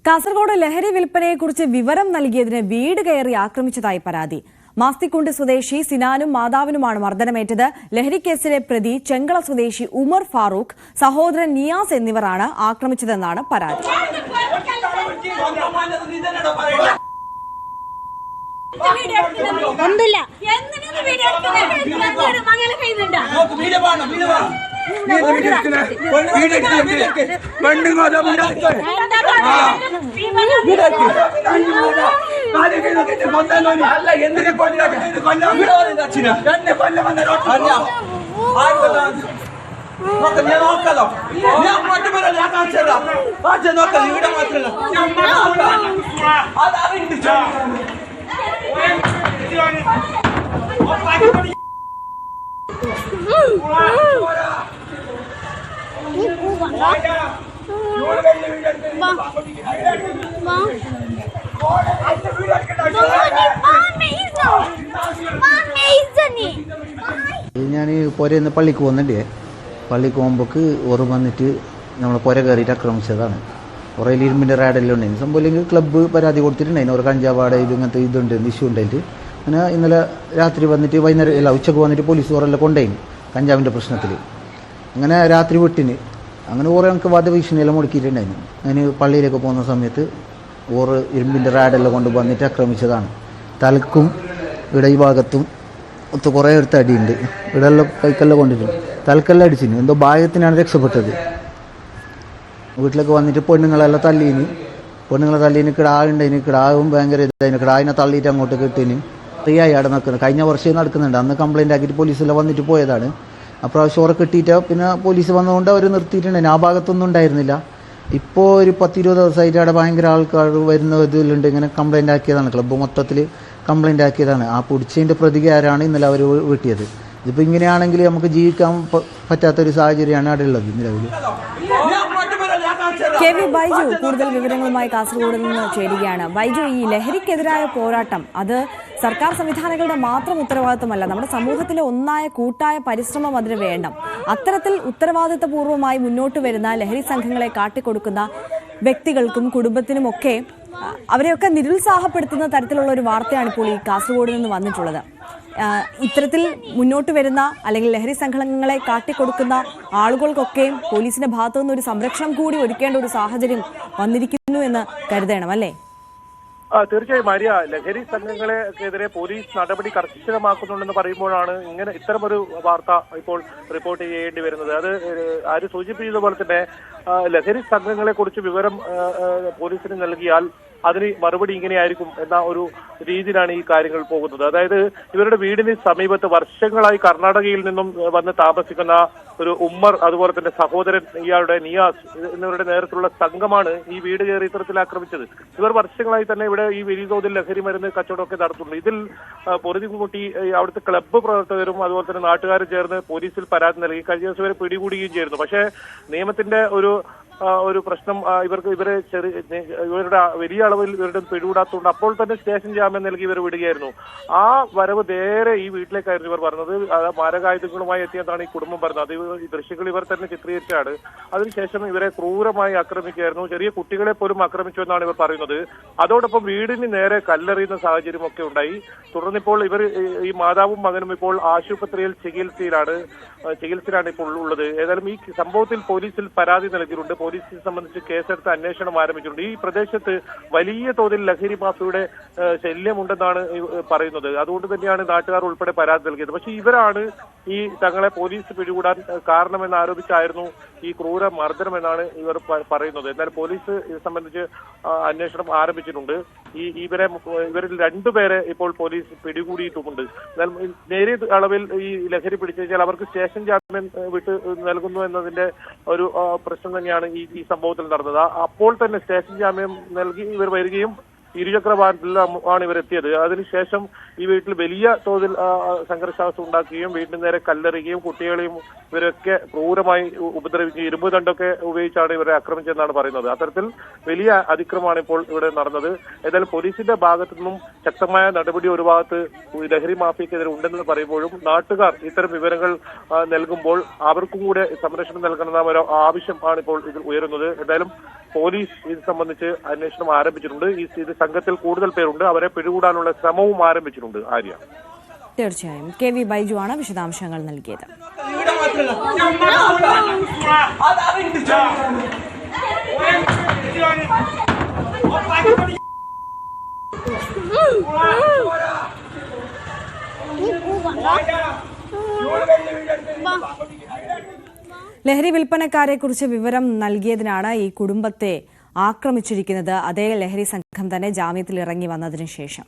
കാസർഗോഡ് ലഹരി വിൽപ്പനയെക്കുറിച്ച് വിവരം നൽകിയതിന് വീട് കയറി ആക്രമിച്ചതായി പരാതി. മാസ്തിക്കുണ്ട് സ്വദേശി സിനാനും മാതാവിനുമാണ് മർദ്ദനമേറ്റത്. ലഹരിക്കേസിലെ പ്രതി ചെങ്കള സ്വദേശി ഉമർ ഫാറൂഖ്, സഹോദരൻ നിയാസ് എന്നിവരാണ് ആക്രമിച്ചതെന്നാണ് പരാതി. ഞാൻ പുരന്ന് പള്ളിക്ക് പോകുന്നുണ്ട്. പള്ളിക്ക് പോകുമ്പോൾക്ക് ഓറ് വന്നിട്ട് നമ്മൾ പുര കയറിയിട്ട് ആക്രമിച്ചതാണ്. കുറേ ഇരുമ്പിൻ്റെ റാഡെല്ലാം ഉണ്ടായിരുന്നു. സംഭവം ഇല്ലെങ്കിൽ ക്ലബ്ബ് പരാതി കൊടുത്തിട്ടുണ്ടായിരുന്നു. ഒരു കഞ്ചാവാട ഇങ്ങനത്തെ ഇതുണ്ട്, ഇഷ്യൂ ഉണ്ടായിട്ട്. അങ്ങനെ ഇന്നലെ രാത്രി വന്നിട്ട് വൈകുന്നേരം അല്ല ഉച്ചക്ക് വന്നിട്ട് പോലീസ് ഓരെല്ലാം കൊണ്ടുപോയി കഞ്ചാവിൻ്റെ പ്രശ്നത്തിൽ. അങ്ങനെ രാത്രി വിട്ടിന് അങ്ങനെ ഓരോ എനിക്ക് വധഭീഷണിയെല്ലാം മുടക്കിയിട്ടുണ്ടായിരുന്നു. അതിന് പള്ളിയിലേക്ക് പോകുന്ന സമയത്ത് ഓറ് ഇരുമ്പിൻ്റെ റാഡെല്ലാം കൊണ്ട് വന്നിട്ട് ആക്രമിച്ചതാണ്. തലക്കും ഇവിടെ ഈ ഭാഗത്തും ഒത്ത് കുറേ എടുത്ത് അടിയുണ്ട്. ഇവിടെല്ലാം കൈക്കെല്ലാം കൊണ്ടിട്ടുണ്ട്. തലക്കെല്ലാം അടിച്ചിന്. എന്തോ ഭാഗ്യത്തിനാണ് രക്ഷപ്പെട്ടത്. വീട്ടിലേക്ക് വന്നിട്ട് പെണ്ണുങ്ങളെല്ലാം തല്ലീന്. പെണ്ണുങ്ങളെ തല്ലീന്. കിടാവുണ്ടായിന്. കിടാവും ഭയങ്കര ഇതായിന്. കിടാവിനെ തള്ളിയിട്ട് അങ്ങോട്ട് കെട്ടിന്. ഫ്രീയായി അവിടെ നടക്കുന്നത്. കഴിഞ്ഞ വർഷം നടക്കുന്നുണ്ട്. അന്ന് കംപ്ലയിൻ്റ് ആക്കിയിട്ട് പോലീസെല്ലാം വന്നിട്ട് പോയതാണ്. അപ്രാവശ്യം ഉറ കെട്ടിയിട്ട് പിന്നെ പോലീസ് വന്നതുകൊണ്ട് അവർ നിർത്തിയിട്ടുണ്ടായിരുന്നു. ആ ഭാഗത്തൊന്നും ഉണ്ടായിരുന്നില്ല. ഇപ്പോൾ ഒരു 10-20 ദിവസമായിട്ട് അവിടെ ഭയങ്കര ആൾക്കാർ വരുന്ന ഇതിലുണ്ട്. ഇങ്ങനെ കംപ്ലയിൻ്റ് ആക്കിയതാണ്. ക്ലബ്ബ് മൊത്തത്തിൽ കംപ്ലയിൻ്റ് ആക്കിയതാണ്. ആ പിടിച്ചതിൻ്റെ പ്രതികാരമാണ് ഇന്നലെ അവർ വീട്ടിയത്. ഇതിപ്പോൾ ഇങ്ങനെയാണെങ്കിൽ നമുക്ക് ജീവിക്കാൻ പറ്റാത്തൊരു സാഹചര്യമാണ് അവിടെ ഉള്ളത് നിലവിൽ. കെ വി ബൈജു കൂടുതൽ വിവരങ്ങളുമായി കാസർഗോഡ് നിന്ന് ചേരുകയാണ്. ബൈജു, ഈ ലഹരിക്കെതിരായ പോരാട്ടം അത് സർക്കാർ സംവിധാനങ്ങളുടെ മാത്രം ഉത്തരവാദിത്തമല്ല, നമ്മുടെ സമൂഹത്തിലെ ഒന്നായ കൂട്ടായ പരിശ്രമം അതിന് വേണം. അത്തരത്തിൽ ഉത്തരവാദിത്തപൂർവ്വമായി മുന്നോട്ട് വരുന്ന ലഹരി സംഘങ്ങളെ കാട്ടിക്കൊടുക്കുന്ന വ്യക്തികൾക്കും കുടുംബത്തിനുമൊക്കെ അവരെയൊക്കെ നിരുത്സാഹപ്പെടുത്തുന്ന തരത്തിലുള്ള ഒരു വാർത്തയാണ് ഇപ്പോൾ ഈ കാസർഗോഡ് നിന്ന് വന്നിട്ടുള്ളത്. ഇത്തരത്തിൽ മുന്നോട്ട് വരുന്ന അല്ലെങ്കിൽ ലഹരി സംഘങ്ങളെ കാട്ടിക്കൊടുക്കുന്ന ആളുകൾക്കൊക്കെയും പോലീസിന്റെ ഭാഗത്തു നിന്ന് ഒരു സംരക്ഷണം കൂടി ഒരുക്കേണ്ട ഒരു സാഹചര്യം വന്നിരിക്കുന്നു എന്ന് കരുതണം, അല്ലേ? തീർച്ചയായും മാരിയ, ലഹരി സംഘങ്ങളെക്കെതിരെ പോലീസ് നടപടി കർശനമാക്കുന്നുണ്ടെന്ന് പറയുമ്പോഴാണ് ഇത്തരമൊരു വാർത്ത ഇപ്പോൾ റിപ്പോർട്ട് ചെയ്യേണ്ടി വരുന്നത്. അത് ആര് സൂചിപ്പിച്ചതുപോലെ തന്നെ ലഹരി സംഘങ്ങളെ കുറിച്ച് വിവരം പോലീസിന് നൽകിയാൽ അതിന് മറുപടി ഇങ്ങനെയായിരിക്കും എന്ന ഒരു രീതിയിലാണ് ഈ കാര്യങ്ങൾ പോകുന്നത്. അതായത് ഇവരുടെ വീടിന് സമീപത്ത് വർഷങ്ങളായി കർണാടകയിൽ നിന്നും വന്ന് താമസിക്കുന്ന ഒരു ഉമ്മർ, അതുപോലെ തന്നെ സഹോദരൻ ഇയാളുടെ നിയാസ് എന്നിവരുടെ നേതൃത്വത്തിലുള്ള സംഘമാണ് ഈ വീട് കയറി ഇത്തരത്തിൽ ആക്രമിച്ചത്. ഇവർ വർഷങ്ങളായി തന്നെ ഇവിടെ ഈ വലിയ തോതിൽ ലഹരി മരുന്ന് കച്ചവടമൊക്കെ നടത്തുന്നുണ്ട്. ഇതിൽ പൊറുതിമുട്ടി അവിടുത്തെ ക്ലബ്ബ് പ്രവർത്തകരും അതുപോലെ തന്നെ നാട്ടുകാരും ചേർന്ന് പോലീസിൽ പരാതി നൽകി കഴിഞ്ഞ ദിവസം ഇവരെ പിടികൂടുകയും ചെയ്യുന്നു. പക്ഷേ നിയമത്തിന്റെ ഒരു പ്രശ്നം ഇവരുടെ വലിയ അളവിൽ ഇവരുടെ പിടികൂടാത്തതുകൊണ്ട് അപ്പോൾ തന്നെ സ്റ്റേഷൻ ജാമ്യം നൽകി ഇവർ വിടുകയായിരുന്നു. ആ വരവ് നേരെ ഈ വീട്ടിലേക്കായിരുന്നു ഇവർ പറഞ്ഞത്. മാരകായുധങ്ങളുമായി എത്തിയതാണ് ഈ കുടുംബം പറഞ്ഞത്. അത് ഈ ദൃശ്യങ്ങൾ ഇവർ തന്നെ ചിത്രീകരിച്ചാണ്. അതിനുശേഷം ഇവരെ ക്രൂരമായി ആക്രമിക്കുകയായിരുന്നു. ചെറിയ കുട്ടികളെ പോലും ആക്രമിച്ചു എന്നാണ് ഇവർ പറയുന്നത്. അതോടൊപ്പം വീടിന് നേരെ കല്ലെറിയുന്ന സാഹചര്യമൊക്കെ ഉണ്ടായി. തുടർന്നിപ്പോൾ ഇവർ ഈ മാതാവും മകനും ഇപ്പോൾ ആശുപത്രിയിൽ ചികിത്സയിലാണ് ഇപ്പോൾ ഉള്ളത്. ഏതായാലും ഈ സംഭവത്തിൽ പോലീസിൽ പരാതി നൽകിയിട്ടുണ്ട്. പോലീസിനെ സംബന്ധിച്ച് കേസെടുത്ത് അന്വേഷണം ആരംഭിച്ചിട്ടുണ്ട്. ഈ പ്രദേശത്ത് വലിയ തോതിൽ ലഹരി മാഫിയയുടെ ശല്യമുണ്ടെന്നാണ് പറയുന്നത്. അതുകൊണ്ട് തന്നെയാണ് നാട്ടുകാർ ഉൾപ്പെടെ പരാതി നൽകിയത്. പക്ഷേ ഇവരാണ് ഈ തങ്ങളെ പോലീസ് പിടികൂടാൻ കാരണമെന്ന് ആരോപിച്ചായിരുന്നു ഈ ക്രൂര മർദ്ദനമെന്നാണ് ഇവർ പറയുന്നത്. എന്നാൽ പോലീസ് ഇത് സംബന്ധിച്ച് അന്വേഷണം ആരംഭിച്ചിട്ടുണ്ട്. ഇവരിൽ 2 പേരെ ഇപ്പോൾ പോലീസ് പിടികൂടിയിട്ടുമുണ്ട്. എന്നാൽ നേരിയ അളവിൽ ഈ ലഹരി പിടിച്ചാൽ അവർക്ക് സ്റ്റേഷൻ ജാമ്യം വിട്ട് നൽകുന്നു എന്നതിന്റെ ഒരു പ്രശ്നം തന്നെയാണ് ഈ സംഭവത്തിൽ നടന്നത്. അപ്പോൾ തന്നെ സ്റ്റേഷൻ ജാമ്യം നൽകി ഇവർ വരികയും ഇരുചക്ര വാഹനത്തിലാണ് ഇവരെത്തിയത്. അതിനുശേഷം ഈ വീട്ടിൽ വലിയ തോതിൽ സംഘർഷാവസ്ഥ ഉണ്ടാക്കുകയും വീട്ടിന് നേരെ കല്ലെറിയുകയും കുട്ടികളെയും ഇവരൊക്കെ ക്രൂരമായി ഉപദ്രവിക്കുകയും ഇരുമ്പ് ദണ്ടൊക്കെ ഉപയോഗിച്ചാണ് ഇവരെ ആക്രമിച്ചതെന്നാണ് പറയുന്നത്. അത്തരത്തിൽ വലിയ അതിക്രമമാണ് ഇപ്പോൾ ഇവിടെ നടന്നത്. ഏതായാലും പോലീസിന്റെ ഭാഗത്തു നിന്നും ശക്തമായ നടപടി ഒരു ഭാഗത്ത് ലഹരി മാഫിയക്കെതിരെ ഉണ്ടെന്ന് പറയുമ്പോഴും നാട്ടുകാർ ഇത്തരം വിവരങ്ങൾ നൽകുമ്പോൾ അവർക്കും കൂടെ സംരക്ഷണം നൽകണമെന്ന ഒരു ആവശ്യം ആണ് ഇപ്പോൾ ഇതിൽ ഉയരുന്നത്. എന്തായാലും പോലീസ് ഇത് സംബന്ധിച്ച് അന്വേഷണം ആരംഭിച്ചിട്ടുണ്ട്. ഇത് സംഘത്തിൽ കൂടുതൽ പേരുണ്ട്, അവരെ പിടികൂടാനുള്ള ശ്രമവും ആരംഭിച്ചിട്ടുണ്ട്. ആര്യ, തീർച്ചയായും KV ബൈജു ആണ് വിശദാംശങ്ങൾ നൽകിയത്. ലഹരി വിൽപ്പനക്കാരെ കുറിച്ച് വിവരം നൽകിയതിനാണ് ഈ കുടുംബത്തെ ആക്രമിച്ചിരിക്കുന്നത്. അതേ ലഹരി സംഘം തന്നെ ജാമ്യത്തിൽ ഇറങ്ങി വന്നതിനു ശേഷം.